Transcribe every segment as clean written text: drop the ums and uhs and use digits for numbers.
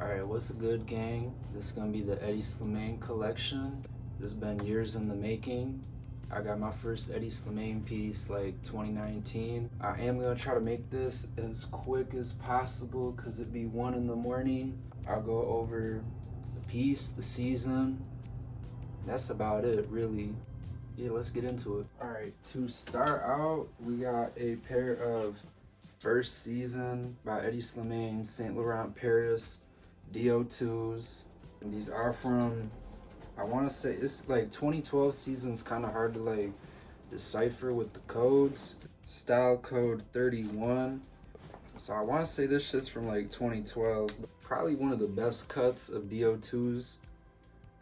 Alright, what's good, gang? This is gonna be the Hedi Slimane collection. This has been years in the making. I got my first Hedi Slimane piece like 2019. I am gonna try to make this as quick as possible because it'd be 1 in the morning. I'll go over the piece, the season. That's about it, really. Yeah, let's get into it. Alright, to start out, we got a pair of First Season by Hedi Slimane, Saint Laurent Paris DO2s. And these are from, I want to say it's like 2012 season's kind of hard to like decipher with the codes. Style code 31. So I want to say this shit's from like 2012. Probably one of the best cuts of DO2s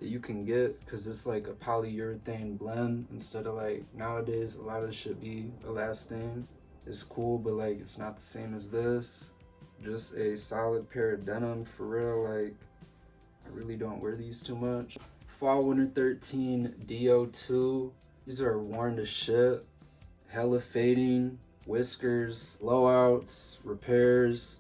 that you can get because it's like a polyurethane blend instead of like nowadays a lot of the shit be elastane. It's cool, but like it's not the same as this. Just a solid pair of denim for real. Like I really don't wear these too much. Fall Winter 13 DO2. These are worn to shit. Hella fading, whiskers, blowouts, repairs.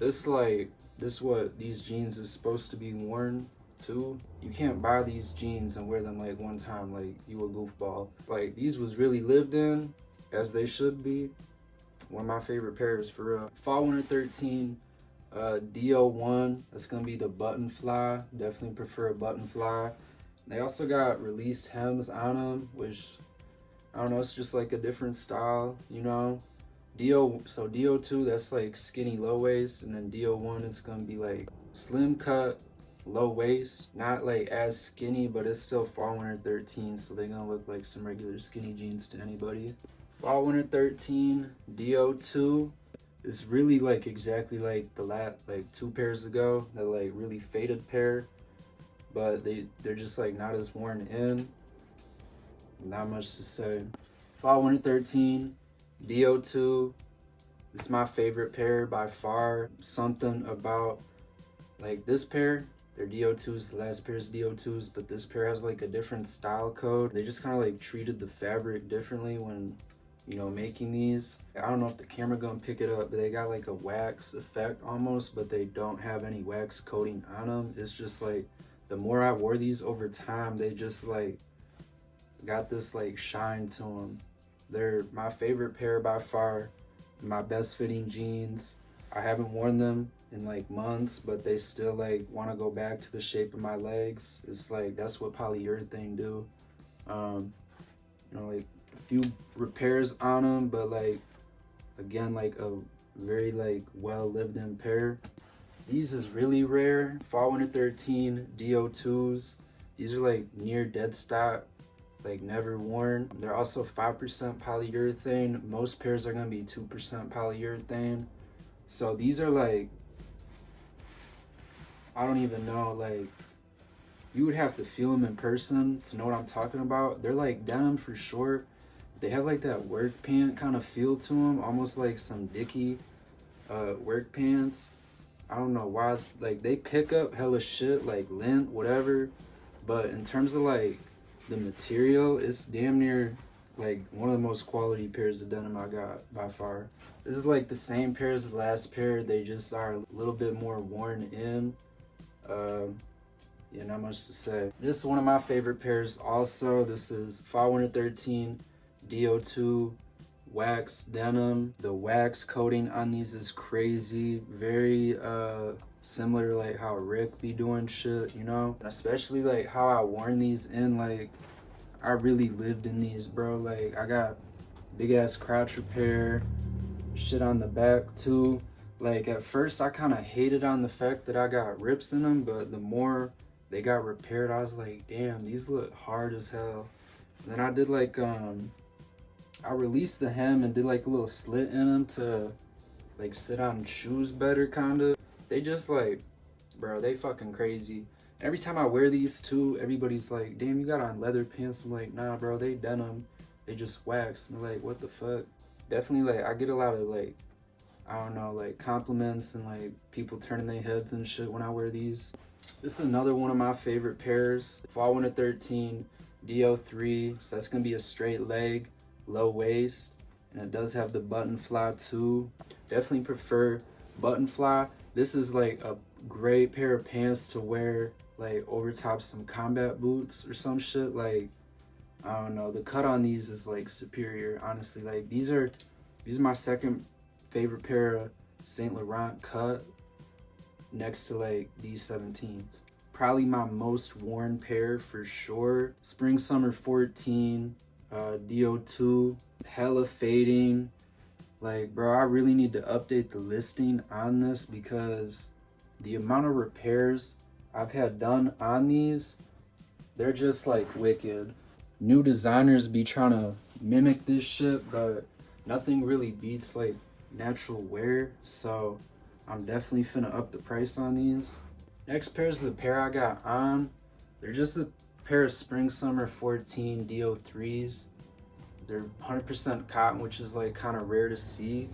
This what these jeans is supposed to be worn to. You can't buy these jeans and wear them like one time like you a goofball. Like these was really lived in, as they should be. One of my favorite pairs for real. Fall Winter 13 DO1. That's gonna be the button fly. Definitely prefer a button fly. They also got released hems on them, which I don't know, it's just like a different style, you know. So DO2, that's like skinny low waist, and then DO1 it's gonna be like slim cut low waist, not like as skinny, but it's still Fall Winter 13, so they're gonna look like some regular skinny jeans to anybody. Fall Winter 13 DO2 is really like exactly like the like 2 pairs ago, that like really faded pair, but they're just like not as worn in. Not much to say. Fall Winter 13 DO2. It's my favorite pair by far. Something about like this pair, they're DO2s, the last pair's DO2s, but this pair has like a different style code. They just kind of like treated the fabric differently when, you know, making these. I don't know if the camera gonna pick it up, but they got like a wax effect almost, but they don't have any wax coating on them. It's just like the more I wore these over time, they just like got this like shine to them. They're my favorite pair by far, my best fitting jeans. I haven't worn them in like months, but they still like want to go back to the shape of my legs. It's like that's what polyurethane do. You know, like a few repairs on them, but like again, like a very like well lived in pair. These is really rare. Fall Winter 13 DO2s. These are like near dead stock, like never worn. They're also 5% polyurethane. Most pairs are gonna be 2% polyurethane. So these are like, I don't even know, like you would have to feel them in person to know what I'm talking about. They're like denim for short. They have like that work pant kind of feel to them, almost like some Dickie work pants. I don't know why, like they pick up hella shit like lint, whatever, but in terms of like the material, it's damn near like one of the most quality pairs of denim I got by far. This is like the same pair as the last pair, they just are a little bit more worn in. Yeah, not much to say. This is one of my favorite pairs also. This is Fall Winter 13 DO2 wax denim. The wax coating on these is crazy. Very similar to like how Rick be doing shit, you know? And especially like how I worn these in, like I really lived in these, bro. Like I got big ass crotch repair, shit on the back too. Like at first I kind of hated on the fact that I got rips in them, but the more they got repaired, I was like, damn, these look hard as hell. And then I did like I released the hem and did like a little slit in them to like sit on shoes better, kinda. They just like, bro, they fucking crazy. Every time I wear these too, everybody's like, damn, you got on leather pants. I'm like, nah, bro, they denim. They just wax. And they're like, what the fuck? Definitely, like, I get a lot of, like, I don't know, like, compliments and, like, people turning their heads and shit when I wear these. This is another one of my favorite pairs. Fall Winter 13 DO3. So that's going to be a straight leg, low waist. And it does have the button fly, too. Definitely prefer button fly. This is like a great pair of pants to wear like over top some combat boots or some shit. Like, I don't know, the cut on these is like superior, honestly. Like these are my second favorite pair of Saint Laurent cut, next to like these 17s. Probably my most worn pair for sure. Spring summer 14, DO2, hella fading. Like, bro, I really need to update the listing on this because the amount of repairs I've had done on these, they're just like wicked. New designers be trying to mimic this shit, but nothing really beats like natural wear. So I'm definitely finna up the price on these. Next pair is the pair I got on. They're just a pair of spring summer 14 DO3s. They're 100% cotton, which is like kind of rare to see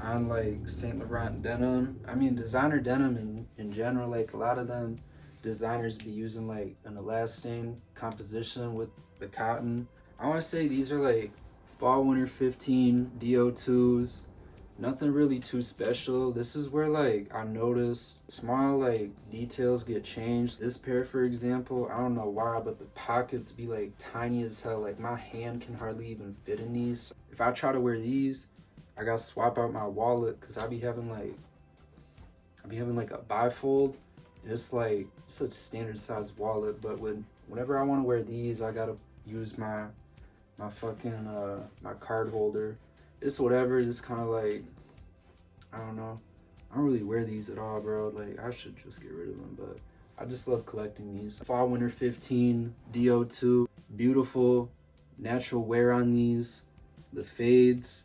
on like Saint Laurent denim. I mean, designer denim in general, like a lot of them designers be using like an elastane composition with the cotton. I want to say these are like fall winter 15 DO2s. Nothing really too special. This is where like I noticed small like details get changed. This pair, for example, I don't know why, but the pockets be like tiny as hell. Like my hand can hardly even fit in these. If I try to wear these, I gotta swap out my wallet because I be having like a bifold. And it's like it's a standard size wallet, but whenever I want to wear these, I gotta use my fucking my card holder. It's whatever. It's kind of like, I don't know. I don't really wear these at all, bro. Like, I should just get rid of them, but I just love collecting these. Fall winter 15 DO2. Beautiful natural wear on these. The fades,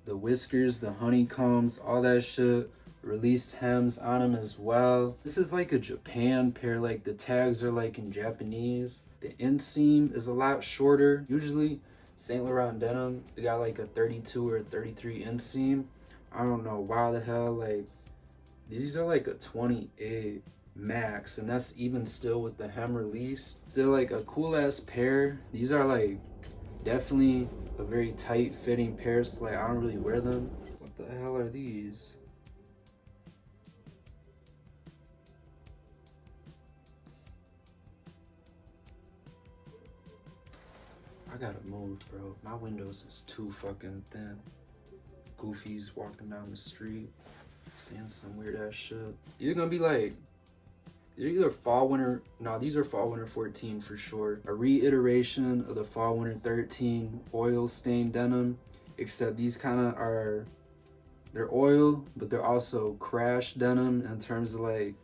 the whiskers, the honeycombs, all that shit. Released hems on them as well. This is like a Japan pair. Like, the tags are like in Japanese. The inseam is a lot shorter. Usually Saint Laurent denim, they got like a 32 or a 33 inseam. I don't know why the hell, like, these are like a 28 max, and that's even still with the hem released. Still like a cool ass pair. These are like definitely a very tight fitting pair, so like I don't really wear them. What the hell are these? I gotta move, bro. My windows is too fucking thin. Goofies walking down the street, seeing some weird ass shit. You're gonna be like, they're either fall winter. No, these are fall winter 14 for sure. A reiteration of the fall winter 13 oil stained denim, except these kind of are, they're oil, but they're also crash denim in terms of like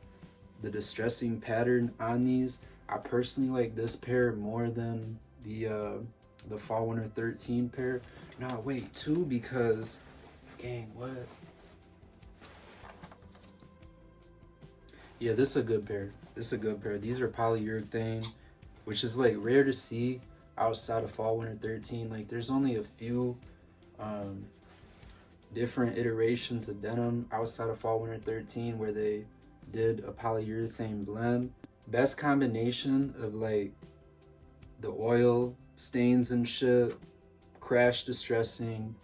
the distressing pattern on these. I personally like this pair more than the fall winter 13 pair. No, wait, two, because gang, what? Yeah, this is a good pair. This is a good pair. These are polyurethane, which is like rare to see outside of fall winter 13. Like there's only a few different iterations of denim outside of fall winter 13 where they did a polyurethane blend. Best combination of like the oil stains and shit, crash distressing,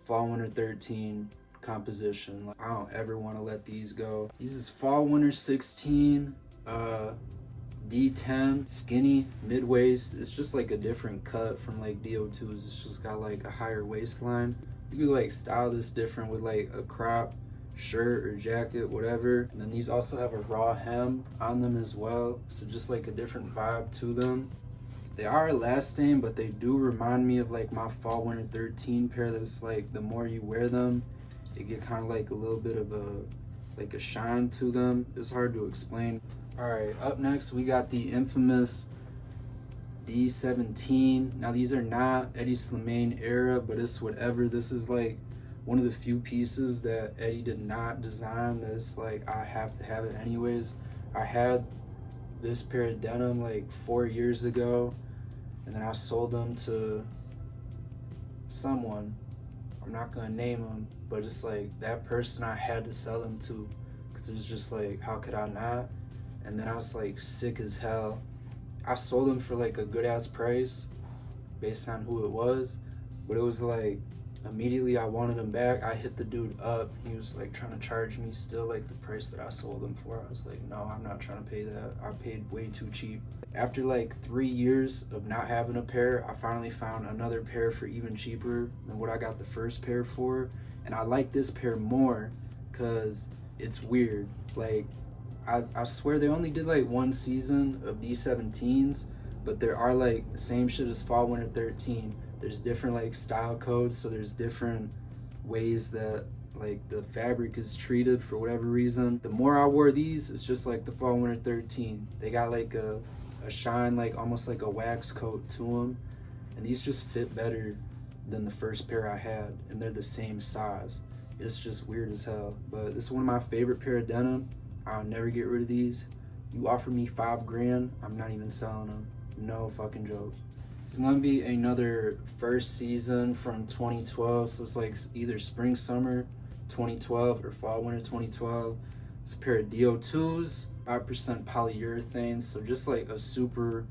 fall winter 13 composition. Like, I don't ever want to let these go. These is fall winter 16 D10 skinny mid waist. It's just like a different cut from like DO2s. It's just got like a higher waistline. You could like style this different with like a crop shirt or jacket, whatever. And then these also have a raw hem on them as well, so just like a different vibe to them. They are elastane, but they do remind me of like my fall winter 13 pair. That's like the more you wear them, it get kind of like a little bit of a shine to them. It's hard to explain. All right, up next we got the infamous D17. Now these are not Hedi Slimane era, but it's whatever. This is like one of the few pieces that Hedi did not design that's like I have to have it anyways. I had this pair of denim like 4 years ago, and then I sold them to someone. I'm not gonna name them, but it's like that person I had to sell them to because it's just like, how could I not? And then I was like sick as hell. I sold them for like a good ass price based on who it was, but it was like Immediately I wanted them back. I hit the dude up. He was like trying to charge me still like the price that I sold them for. I was like, no, I'm not trying to pay that. I paid way too cheap. After like 3 years of not having a pair, I finally found another pair for even cheaper than what I got the first pair for. And I like this pair more because it's weird. Like, I swear they only did like one season of D17s, but there are like the same shit as fall winter 13. There's different like style codes, so there's different ways that like the fabric is treated for whatever reason. The more I wore these, it's just like the fall winter 13. They got like a shine, like almost like a wax coat to them, and these just fit better than the first pair I had, and they're the same size. It's just weird as hell, but this is one of my favorite pair of denim. I'll never get rid of these. You offer me $5 grand, I'm not even selling them. No fucking joke. It's gonna be another first season from 2012, so it's like either spring summer 2012 or fall winter 2012. It's a pair of DO2s, 5% polyurethane, so just like a super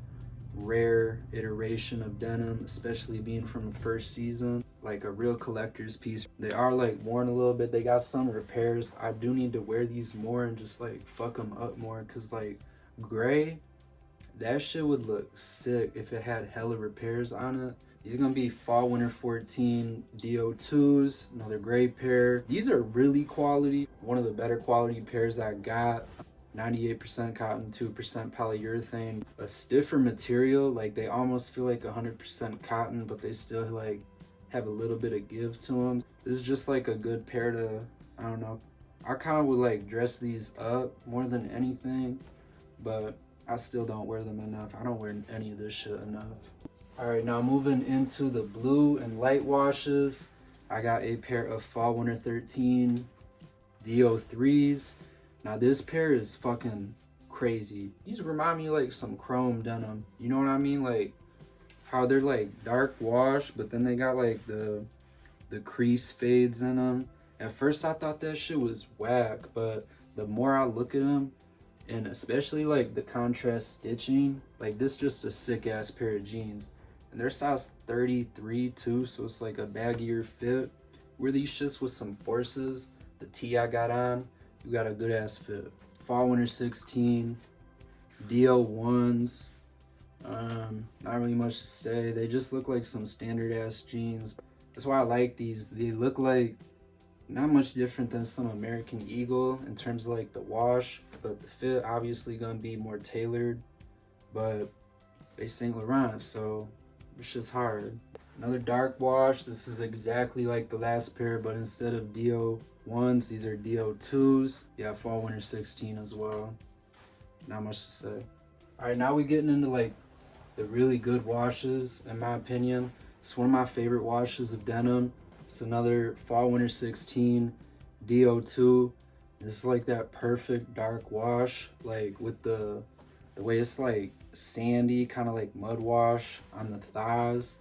rare iteration of denim, especially being from the first season, like a real collector's piece. They are like worn a little bit. They got some repairs. I do need to wear these more and just like fuck them up more, because like gray, that shit would look sick if it had hella repairs on it. These are gonna be fall winter 14 DO2s, another gray pair. These are really quality, one of the better quality pairs I got. 98% cotton, 2% polyurethane. A stiffer material, like they almost feel like 100% cotton, but they still like have a little bit of give to them. This is just like a good pair to, I don't know. I kind of would like dress these up more than anything, but I still don't wear them enough. I don't wear any of this shit enough. All right, now moving into the blue and light washes. I got a pair of fall winter 13 DO3s. Now this pair is fucking crazy. These remind me of like some chrome denim. You know what I mean? Like how they're like dark wash, but then they got like the crease fades in them. At first I thought that shit was whack, but the more I look at them, and especially like the contrast stitching, like this just a sick ass pair of jeans. And they're size 33 too, so it's like a baggier fit. Wear these shits with some forces. The tee I got on, you got a good ass fit. Fall winter 16 DO1s. Not really much to say. They just look like some standard ass jeans. That's why I like these. They look like not much different than some American Eagle in terms of like the wash, but the fit obviously gonna be more tailored. But they Saint Laurent, so it's just hard. Another dark wash. This is exactly like the last pair, but instead of DO1s, these are DO2s. Yeah, fall winter 16 as well. Not much to say. All right, now we're getting into like the really good washes, in my opinion. It's one of my favorite washes of denim. It's another fall winter 16 DO2. This is like that perfect dark wash, like with the way it's like sandy, kind of like mud wash on the thighs,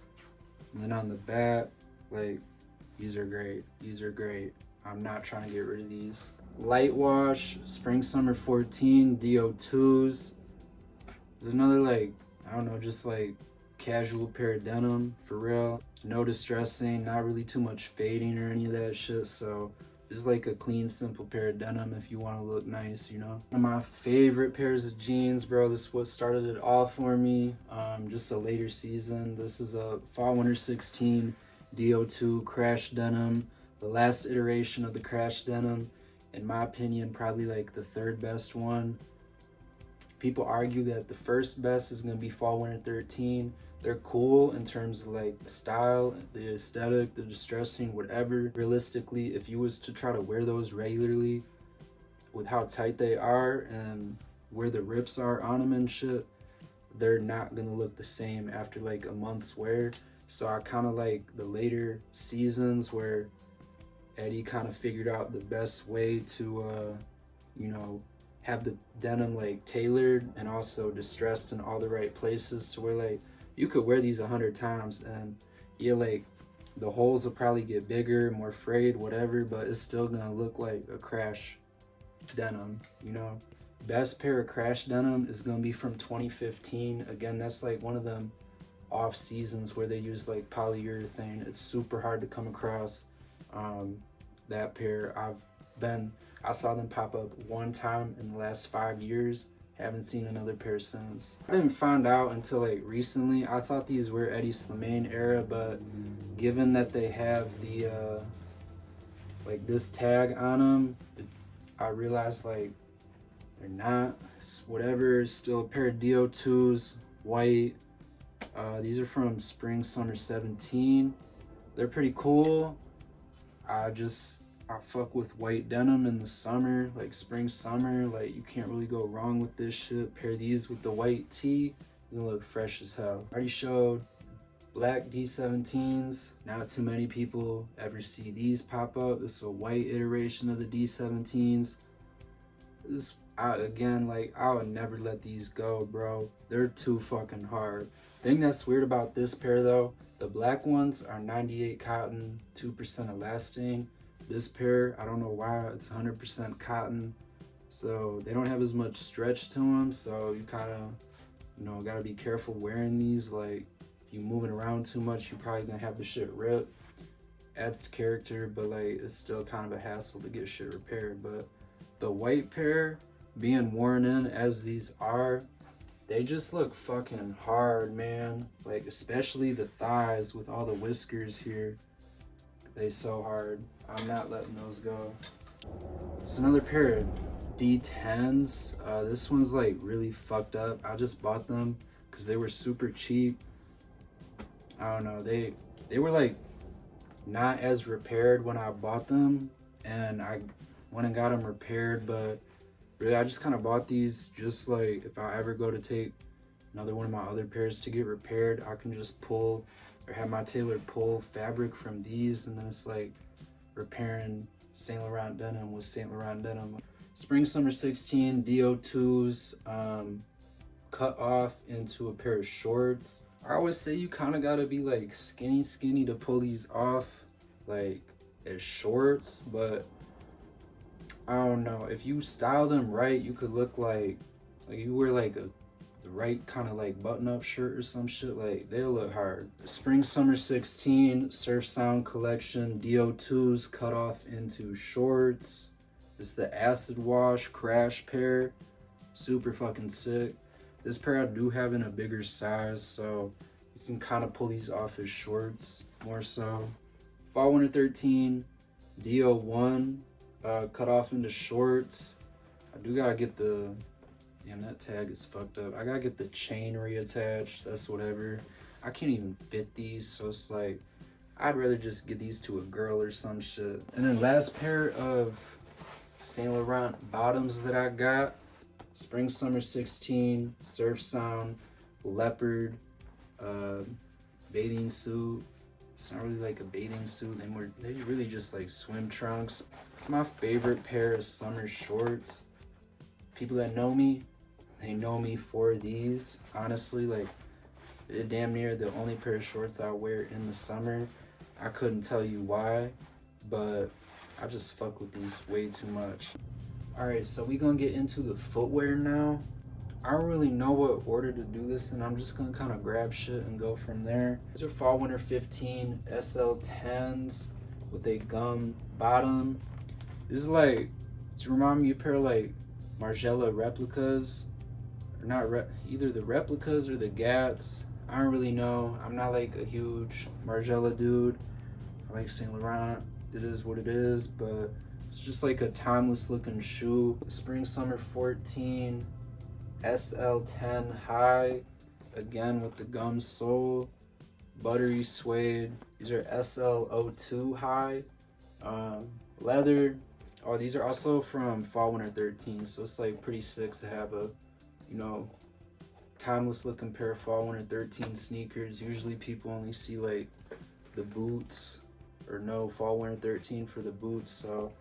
and then on the back. Like, these are great. These are great. I'm not trying to get rid of these. Light wash, spring summer 14 DO2s. There's another like, I don't know, just like casual pair of denim for real. No distressing, not really too much fading or any of that shit. So just like a clean, simple pair of denim if you want to look nice, you know. One of my favorite pairs of jeans, bro. This is what started it all for me. Just a later season. This is a fall winter 16 DO2 crash denim. The last iteration of the crash denim. In my opinion, probably like the third best one. People argue that the first best is going to be fall winter 13. They're cool in terms of like the style, the aesthetic, the distressing, whatever. Realistically, if you was to try to wear those regularly with how tight they are and where the rips are on them and shit, they're not gonna look the same after like a month's wear. So I kind of like the later seasons where Hedi kind of figured out the best way to, you know, have the denim like tailored and also distressed in all the right places to where like you could wear these 100 times and yeah, like the holes will probably get bigger, more frayed, whatever, but it's still gonna look like a crash denim, you know. Best pair of crash denim is gonna be from 2015. Again, that's like one of them off seasons where they use like polyurethane. It's super hard to come across that pair. I saw them pop up one time in the last 5 years. Haven't seen another pair since. I didn't find out until like recently. I thought these were Hedi Slimane era, but given that they have the like this tag on them, I realized like they're not. It's whatever. It's still a pair of DO2s, white. These are from spring summer 17. They're pretty cool. I fuck with white denim in the summer, like spring summer. Like, you can't really go wrong with this shit. Pair these with the white tee, you gonna look fresh as hell. I already showed black D17s. Not too many people ever see these pop up. It's a white iteration of the D17s. Again, like, I would never let these go, bro. They're too fucking hard. Thing that's weird about this pair though, the black ones are 98 cotton, 2% elasting. This pair, I don't know why, it's 100% cotton, so they don't have as much stretch to them. So you kind of, you know, gotta be careful wearing these. Like, if you moving around too much, you're probably gonna have the shit rip. Adds to character, but like, it's still kind of a hassle to get shit repaired. But the white pair, being worn in as these are, they just look fucking hard, man. Like, especially the thighs with all the whiskers here. They so hard. I'm not letting those go. It's another pair of D10s. This one's like really fucked up. I just bought them because they were super cheap. I don't know. They were like not as repaired when I bought them, and I went and got them repaired. But really, I just kind of bought these just like if I ever go to take another one of my other pairs to get repaired, I can just pull or have my tailor pull fabric from these, and then it's like repairing Saint Laurent denim with Saint Laurent denim. Spring summer 16 DO2s, cut off into a pair of shorts. I always say you kind of gotta be like skinny to pull these off like as shorts, but I don't know, if you style them right, you could look like you wear like the right kind of like button-up shirt or some shit. Like, they'll look hard. Spring summer 16 Surf Sound collection DO2s cut off into shorts. It's the acid wash crash pair. Super fucking sick. This pair I do have in a bigger size, so you can kind of pull these off as shorts more so. Fall winter 13 DO1 cut off into shorts. I do gotta get the, damn, that tag is fucked up. I gotta get the chain reattached. That's whatever. I can't even fit these, so it's like, I'd rather just get these to a girl or some shit. And then last pair of Saint Laurent bottoms that I got. Spring summer 16 Surf Sound leopard bathing suit. It's not really like a bathing suit. They really just like swim trunks. It's my favorite pair of summer shorts. People that know me, they know me for these. Honestly, like, they're damn near the only pair of shorts I wear in the summer. I couldn't tell you why, but I just fuck with these way too much. Alright, so we gonna get into the footwear now. I don't really know what order to do this, and I'm just gonna kind of grab shit and go from there. These are fall winter 15 SL10s with a gum bottom. This is like, to remind me of a pair of like Margiela replicas, or not either the replicas or the Gats. I don't really know. I'm not like a huge Margiela dude. I like Saint Laurent. It is what it is, but it's just like a timeless looking shoe. Spring summer 14 SL10 high, again with the gum sole, buttery suede. These are SL02 high, leather. Oh, these are also from fall winter 13, so it's like pretty sick to have a, you know, timeless looking pair of fall winter 13 sneakers. Usually people only see like the boots, or no fall winter 13 for the boots, so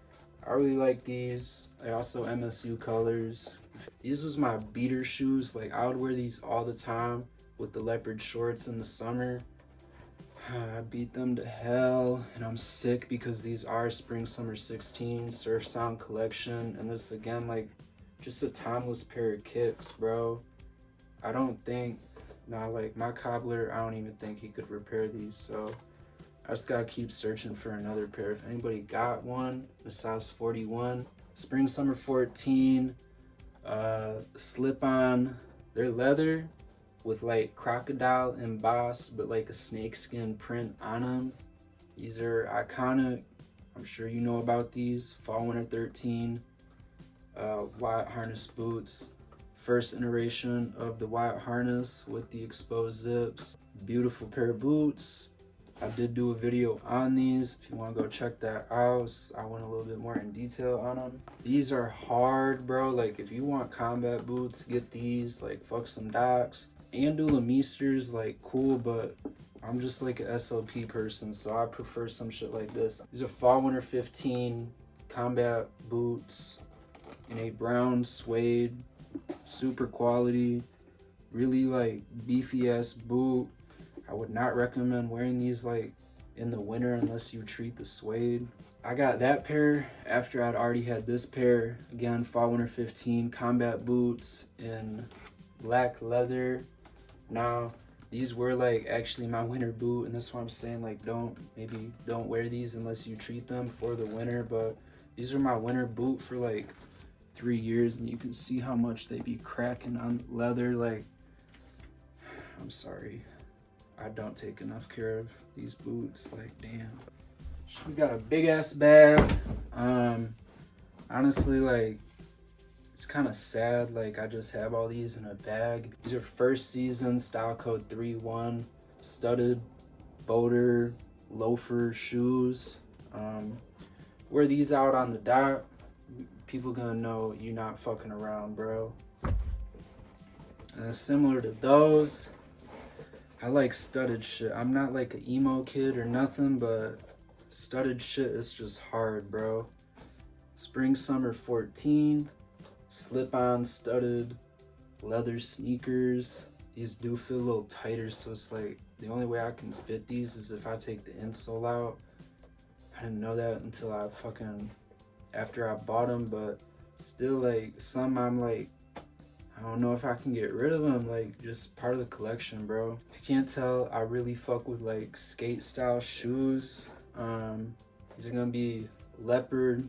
I really like these. I also MSU colors. These was my beater shoes. Like, I would wear these all the time with the leopard shorts in the summer. I beat them to hell, and I'm sick because these are spring summer 16 Surf Sound collection, and this again, like, just a timeless pair of kicks, bro. I don't think Now, like my cobbler, I don't even think he could repair these, so I just gotta keep searching for another pair. If anybody got one, a size 41, spring summer 14, slip on. They're leather with like crocodile embossed, but like a snakeskin print on them. These are iconic. I'm sure you know about these. Fall winter 13, wide harness boots. First iteration of the wide harness with the exposed zips. Beautiful pair of boots. I did do a video on these. If you want to go check that out, I went a little bit more in detail on them. These are hard, bro. Like if you want combat boots, get these. Like fuck some Docs. Andula Meisters, like cool, but I'm just like an SLP person, so I prefer some shit like this. These are fall winter 15 combat boots in a brown suede, super quality, really like beefy ass boot. I would not recommend wearing these like in the winter unless you treat the suede. I got that pair after I'd already had this pair. Again, fall winter 15 combat boots in black leather. Now these were like actually my winter boot, and that's why I'm saying like don't wear these unless you treat them for the winter. But these are my winter boot for like 3 years, and you can see how much they be cracking on leather. Like, I'm sorry, I don't take enough care of these boots. Like, damn. We got a big ass bag. Honestly, like, it's kind of sad. Like, I just have all these in a bag. These are first season style code 31 studded boater loafer shoes. Wear these out on the dock. People gonna know you not fucking around, bro. And similar to those, I like studded shit. I'm not like an emo kid or nothing, but studded shit is just hard, bro. Spring summer 14, slip-on studded leather sneakers. These do feel a little tighter, so it's like the only way I can fit these is if I take the insole out. I didn't know that until after I bought them, but still, like, some I'm like, I don't know if I can get rid of them. Like, just part of the collection, bro. If you can't tell, I really fuck with like skate style shoes. These are gonna be leopard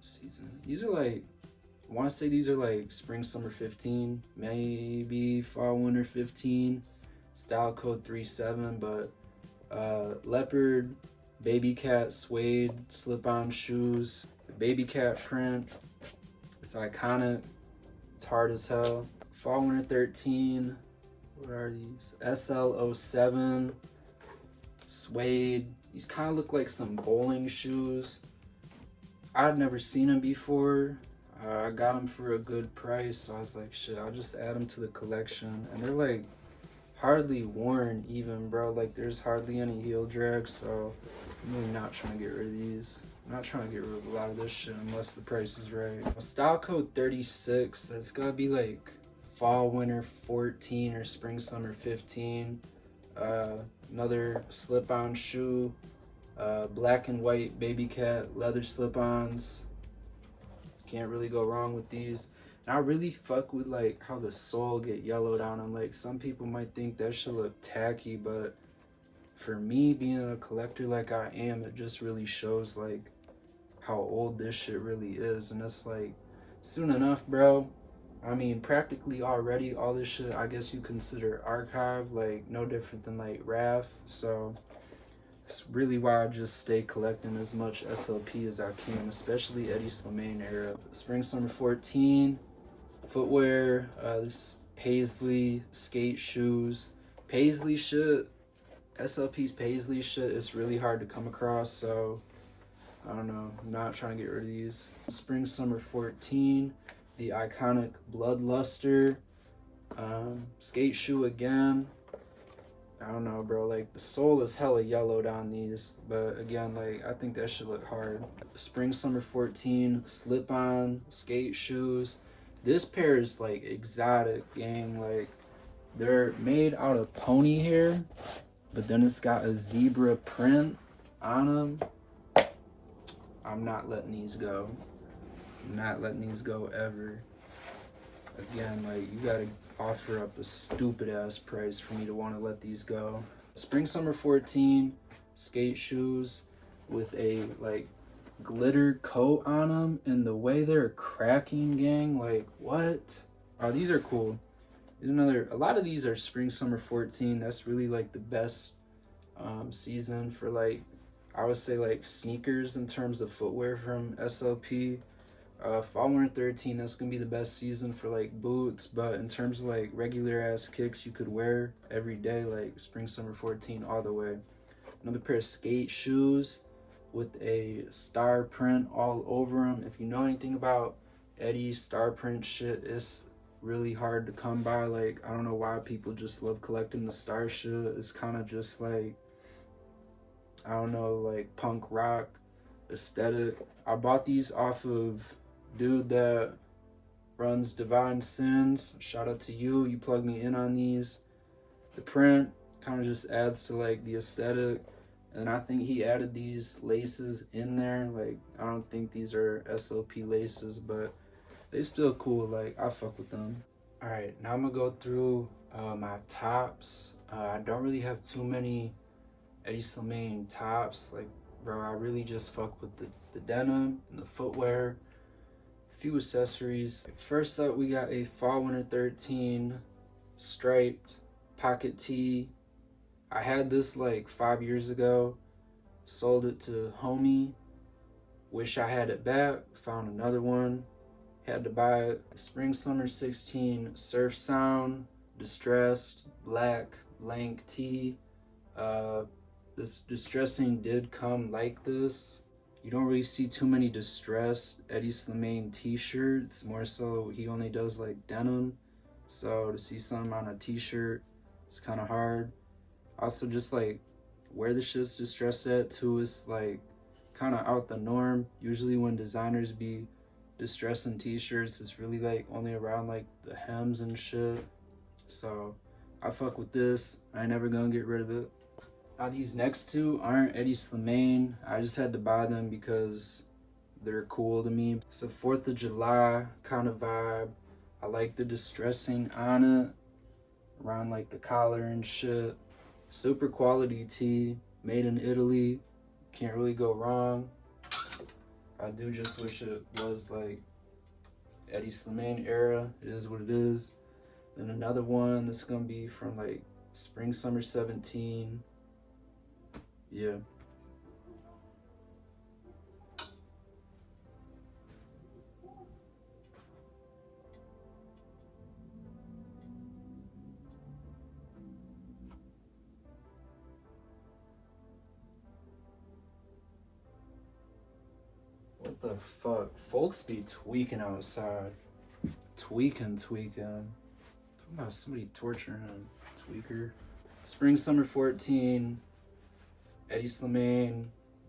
season. These are like, I want to say these are like spring summer 15, maybe fall winter 15, style code 37, but leopard baby cat suede slip-on shoes. The baby cat print, it's iconic. It's hard as hell. Fall winter 13, what are these? SL07 suede. These kind of look like some bowling shoes. I'd never seen them before. I got them for a good price, so I was like, shit, I'll just add them to the collection. And they're like hardly worn even, bro. Like there's hardly any heel drag, so I'm really not trying to get rid of these. I'm not trying to get rid of a lot of this shit unless the price is right. Style code 36, that's gotta be like fall winter 14 or spring summer 15. Another slip-on shoe, black and white baby cat leather slip-ons. Can't really go wrong with these. And I really fuck with like how the sole get yellowed on them. Like some people might think that should look tacky, but for me, being a collector like I am, it just really shows like how old this shit really is. And it's like, soon enough, bro. I mean, practically already all this shit I guess you consider archive, like no different than like RAF. So it's really why I just stay collecting as much SLP as I can, especially Hedi Slimane era. Spring summer 14 footwear. This Paisley skate shoes. Paisley shit, SLP's Paisley shit is really hard to come across, so I don't know. I'm not trying to get rid of these. Spring summer 14, the iconic Bloodluster skate shoe again. I don't know, bro. Like the sole is hella yellowed on these, but again, like I think that should look hard. Spring summer 14 slip-on skate shoes. This pair is like exotic, gang. Like they're made out of pony hair, but then it's got a zebra print on them. I'm not letting these go. I'm not letting these go ever. Again, like, you gotta offer up a stupid ass price for me to want to let these go. Spring Summer 14 skate shoes with a like glitter coat on them, and the way they're cracking, gang, like, what? Oh, these are cool. A lot of these are Spring Summer 14. That's really like the best season for, like, I would say, like, sneakers in terms of footwear from SLP. Fall Winter 13, that's gonna be the best season for like boots, but in terms of like regular ass kicks you could wear every day, like Spring Summer 14 all the way. Another pair of skate shoes with a star print all over them. If you know anything about Hedi star print shit, it's really hard to come by. Like, I don't know why people just love collecting the star shit. It's kind of just like, I don't know, like punk rock aesthetic. I bought these off of dude that runs Divine Sins. Shout out to you. You plugged me in on these. The print kind of just adds to like the aesthetic. And I think he added these laces in there. Like, I don't think these are SLP laces, but they still cool. Like, I fuck with them. All right, now I'm gonna go through my tops. I don't really have too many Hedi Slimane tops. Like, bro, I really just fuck with the denim and the footwear, a few accessories. First up, we got a Fall Winter 13 striped pocket tee. I had this like 5 years ago, sold it to Homie. Wish I had it back, found another one, had to buy it. Spring Summer 16 Surf Sound, distressed, black, blank tee. This distressing did come like this. You don't really see too many distressed Hedi Slimane t-shirts. More so, he only does like denim. So to see something on a t-shirt, it's kind of hard. Also, just like where the shit's distressed at too is like kind of out the norm. Usually when designers be distressing t-shirts, it's really like only around like the hems and shit. So I fuck with this. I ain't never gonna get rid of it. Now these next two aren't Hedi Slimane. I just had to buy them because they're cool to me. It's a 4th of July kind of vibe. I like the distressing on it, around like the collar and shit. Super quality tee, made in Italy. Can't really go wrong. I do just wish it was like Hedi Slimane era. It is what it is. Then another one, this is gonna be from like Spring Summer 17. Yeah. What the fuck? Folks be tweaking outside. Tweaking. Talking about somebody torturing a tweaker. Spring Summer 14. Hedi Slimane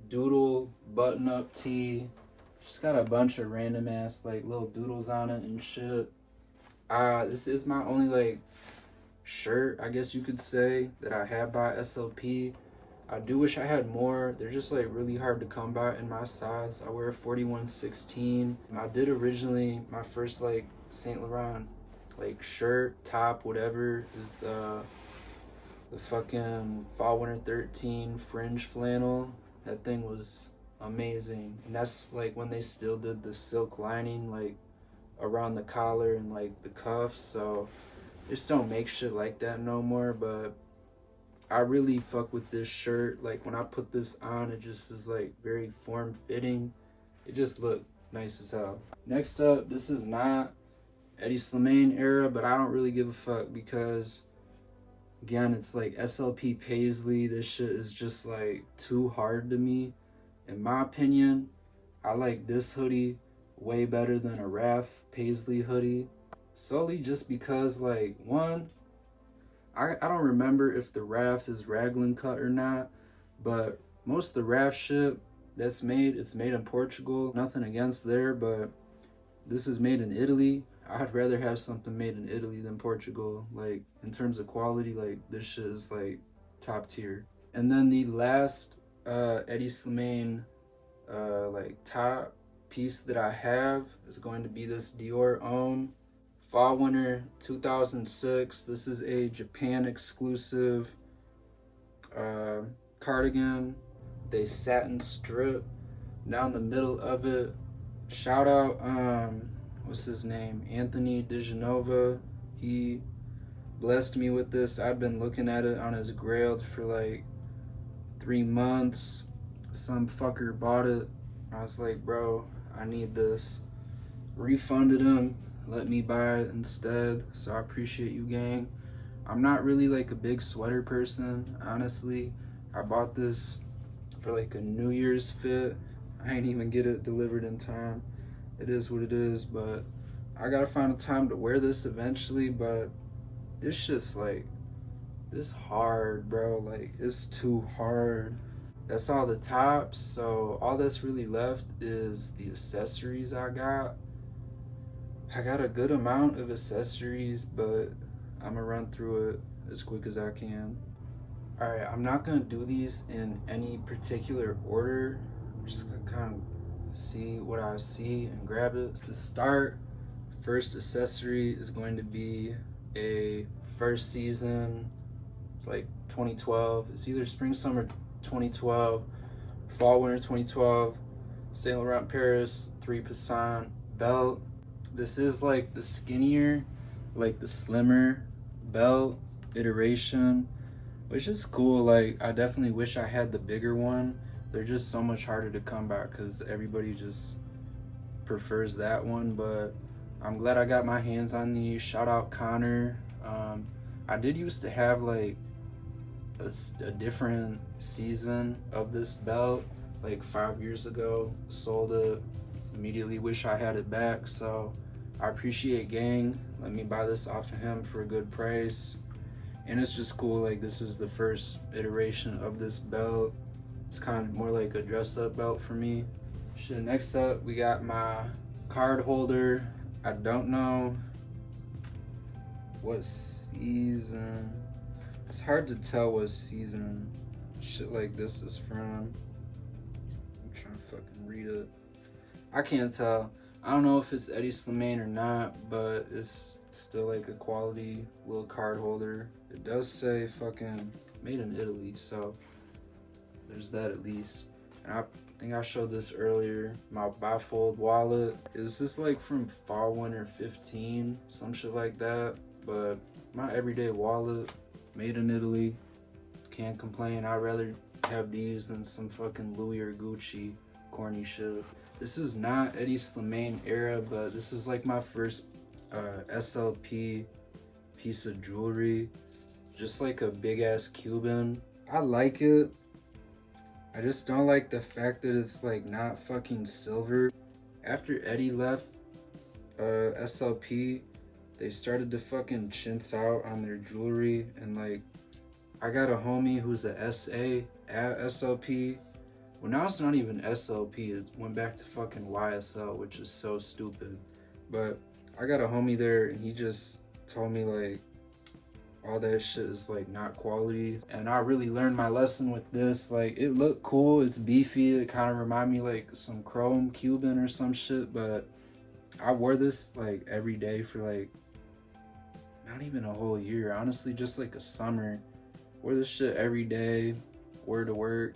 doodle button-up tee. Just got a bunch of random ass like little doodles on it and shit. This is my only like shirt, I guess you could say, that I have by SLP. I do wish I had more. They're just like really hard to come by in my size. I wear a 41-16. I did originally, my first like Saint Laurent like shirt, top, whatever, is the fucking Fall Winter 13 fringe flannel. That thing was amazing. And that's like when they still did the silk lining like around the collar and like the cuffs. So they just don't make shit like that no more. But I really fuck with this shirt. Like when I put this on, it just is like very form-fitting. It just looked nice as hell. Next up, this is not Hedi Slimane era, but I don't really give a fuck because again, it's like SLP Paisley. This shit is just like too hard to me. In my opinion, I like this hoodie way better than a Raf Paisley hoodie. Solely just because, like, one, I don't remember if the Raf is raglan cut or not, but most of the Raf shit that's made, it's made in Portugal. Nothing against there, but this is made in Italy. I'd rather have something made in Italy than Portugal. Like, in terms of quality, like, this shit is, like, top tier. And then the last Hedi Slimane, like, top piece that I have is going to be this Dior Homme Fall Winter 2006. This is a Japan exclusive cardigan. They satin strip down the middle of it. Shout out, what's his name? Anthony DeGenova. He blessed me with this. I've been looking at it on his Grailed for like 3 months. Some fucker bought it. I was like, bro, I need this. Refunded him, let me buy it instead. So I appreciate you, gang. I'm not really like a big sweater person, honestly. I bought this for like a New Year's fit. I ain't even get it delivered in time. It is what it is, but I gotta find a time to wear this eventually. But it's just like, this hard, bro. Like, it's too hard. That's all the tops. So all that's really left is the accessories I got. I got a good amount of accessories, but I'm gonna run through it as quick as I can. All right, I'm not gonna do these in any particular order. I'm just gonna kind of see what I see and grab it. To start, first accessory is going to be a first season, like 2012. It's either spring, summer 2012, fall, winter 2012, Saint Laurent Paris 3% belt. This is like the skinnier, like the slimmer belt iteration, which is cool. Like, I definitely wish I had the bigger one. They're just so much harder to come by because everybody just prefers that one, but I'm glad I got my hands on these. Shout out Connor. I did used to have like a different season of this belt like 5 years ago. Sold it, immediately wish I had it back. So I appreciate gang, let me buy this off of him for a good price. And it's just cool, like this is the first iteration of this belt. It's kind of more like a dress up belt for me. Shit, next up we got my card holder. I don't know what season, it's hard to tell what season shit like this is from. I'm trying to fucking read it. I can't tell. I don't know if it's Hedi Slimane or not, but it's still like a quality little card holder. It does say fucking made in Italy, so there's that at least. And I think I showed this earlier. My bifold wallet. Is this like from fall winter 15, some shit like that? But my everyday wallet, made in Italy. Can't complain. I'd rather have these than some fucking Louis or Gucci corny shit. This is not Hedi Slimane era, but this is like my first SLP piece of jewelry. Just like a big ass Cuban. I like it. I just don't like the fact that it's like not fucking silver. After Hedi left SLP, they started to fucking chintz out on their jewelry, and like I got a homie who's a SA at SLP. Well, now it's not even SLP, it went back to fucking YSL, which is so stupid. But I got a homie there and he just told me like all that shit is like not quality. And I really learned my lesson with this. Like, it looked cool, it's beefy, it kind of remind me like some chrome Cuban or some shit, but I wore this like every day for like not even a whole year, honestly, just like a summer. Wore this shit every day, wore to work.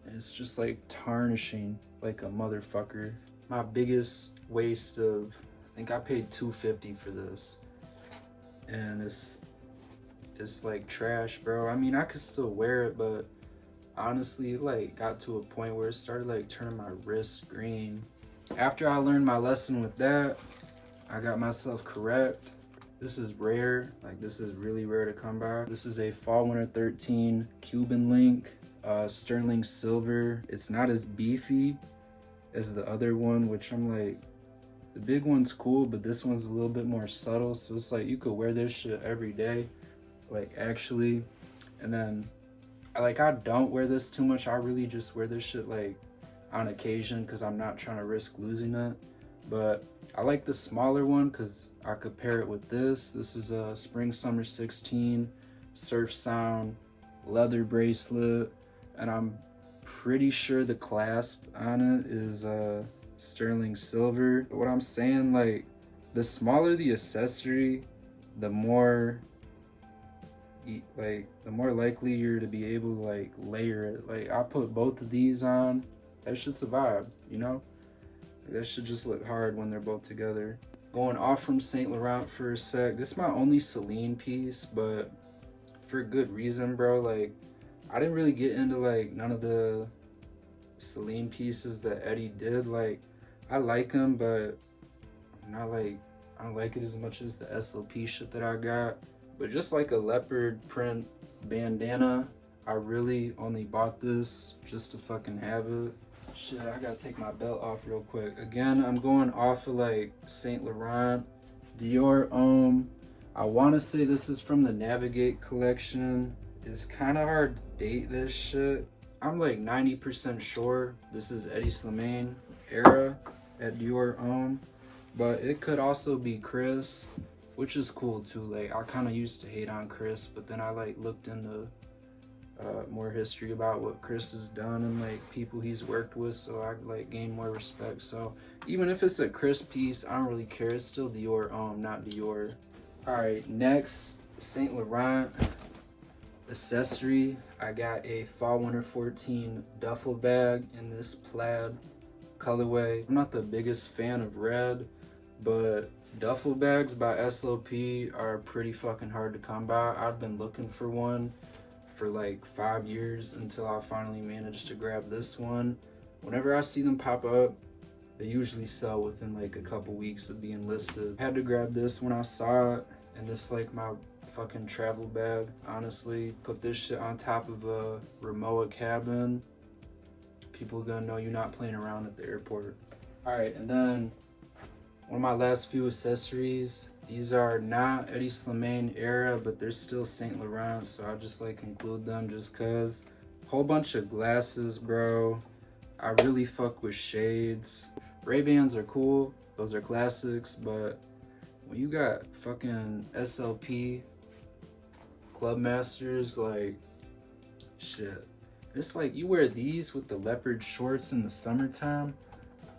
It's just like tarnishing like a motherfucker. My biggest waste of, I think I paid $250 for this, and it's like trash, bro. I mean, I could still wear it, but honestly, it like got to a point where it started like turning my wrist green. After I learned my lesson with that, I got myself correct. This is rare, like this is really rare to come by. This is a fall winter 13 Cuban link, sterling silver. It's not as beefy as the other one, which I'm like, the big one's cool, but this one's a little bit more subtle. So it's like you could wear this shit every day, like actually. And then I don't wear this too much. I really just wear this shit like on occasion because I'm not trying to risk losing it. But I like the smaller one because I could pair it with this. This is a spring summer 16 surf sound leather bracelet, and I'm pretty sure the clasp on it is sterling silver. What I'm saying, like, The smaller the accessory, the more the more likely you're to be able to like layer it. Like I put both of these on, that shit's a vibe, you know? That should just look hard when they're both together. Going off from Saint Laurent for a sec, this is my only Celine piece, but for good reason, bro. Like I didn't really get into like none of the Celine pieces that Hedi did. Like I like them, but not like, I don't like it as much as the SLP shit that I got. But just like a leopard print bandana, I really only bought this just to fucking have it. Shit, I gotta take my belt off real quick. Again, I'm going off of like Saint Laurent, Dior Homme. I want to say this is from the Navigate collection. It's kind of hard to date this shit. I'm like 90% sure this is Hedi Slimane era at Dior Homme, but it could also be Chris, which is cool too. Like I kind of used to hate on Chris, but then I like looked into more history about what Chris has done and like people he's worked with, so I like gain more respect. So even if it's a Chris piece, I don't really care. It's still Dior Homme, not Dior. All right, next, Saint Laurent accessory. I got a fall winter 14 duffel bag in this plaid colorway. I'm not the biggest fan of red, but duffel bags by SLP are pretty fucking hard to come by. I've been looking for one for like 5 years until I finally managed to grab this one. Whenever I see them pop up, they usually sell within like a couple weeks of being listed. I had to grab this when I saw it, and this like my fucking travel bag. Honestly, put this shit on top of a Rimowa cabin. People are gonna know you're not playing around at the airport. All right, and then one of my last few accessories. These are not Hedi Slimane era, but they're still Saint Laurent, so I just like include them just cause. Whole bunch of glasses, bro. I really fuck with shades. Ray-Bans are cool, those are classics, but when you got fucking SLP Club Masters, like, shit. It's like you wear these with the leopard shorts in the summertime.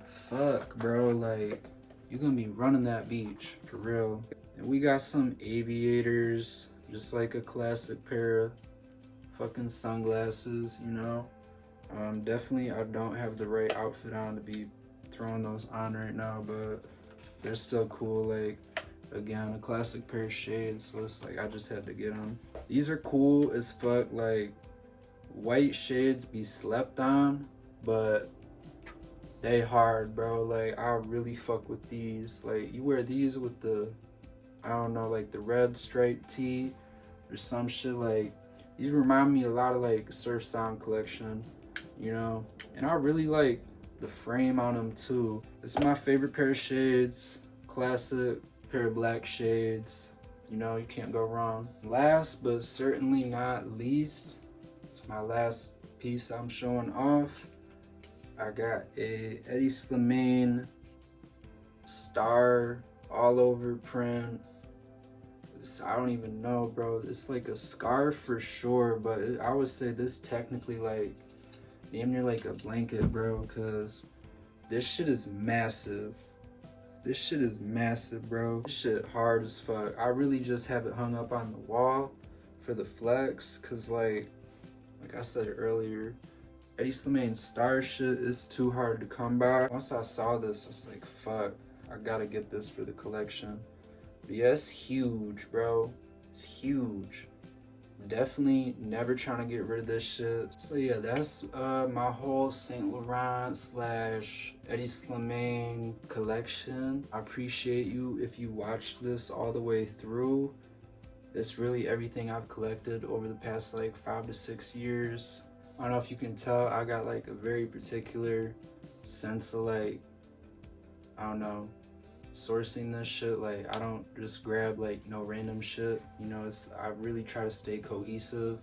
Fuck, bro, like, you're gonna be running that beach, for real. And we got some aviators, just like a classic pair of fucking sunglasses, you know? Definitely I don't have the right outfit on to be throwing those on right now, but they're still cool. Like, again, a classic pair of shades, so it's like I just had to get them. These are cool as fuck. Like, white shades be slept on, but they hard, bro. Like, I really fuck with these. Like, you wear these with the, I don't know, like the red striped tee or some shit. Like, these remind me a lot of like Surf Sound collection, you know? And I really like the frame on them too. This is my favorite pair of shades. Classic pair of black shades. You know, you can't go wrong. Last but certainly not least, my last piece I'm showing off. I got a Hedi Slimane star all over print. I don't even know, bro. It's like a scarf for sure, but I would say this technically like damn near like a blanket, bro, because this shit is massive. This shit is massive, bro. This shit hard as fuck. I really just have it hung up on the wall for the flex, because like I said earlier, Hedi Slimane star shit is too hard to come by. Once I saw this, I was like, fuck, I gotta get this for the collection. But yeah, it's huge, bro. It's huge. Definitely never trying to get rid of this shit. So yeah, that's my whole Saint Laurent / Hedi Slimane collection. I appreciate you if you watched this all the way through. It's really everything I've collected over the past like 5 to 6 years. I don't know if you can tell, I got like a very particular sense of like, I don't know, sourcing this shit. Like, I don't just grab like no random shit, you know. I really try to stay cohesive,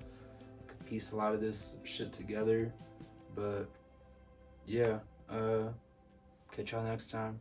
piece a lot of this shit together. But yeah, catch y'all next time.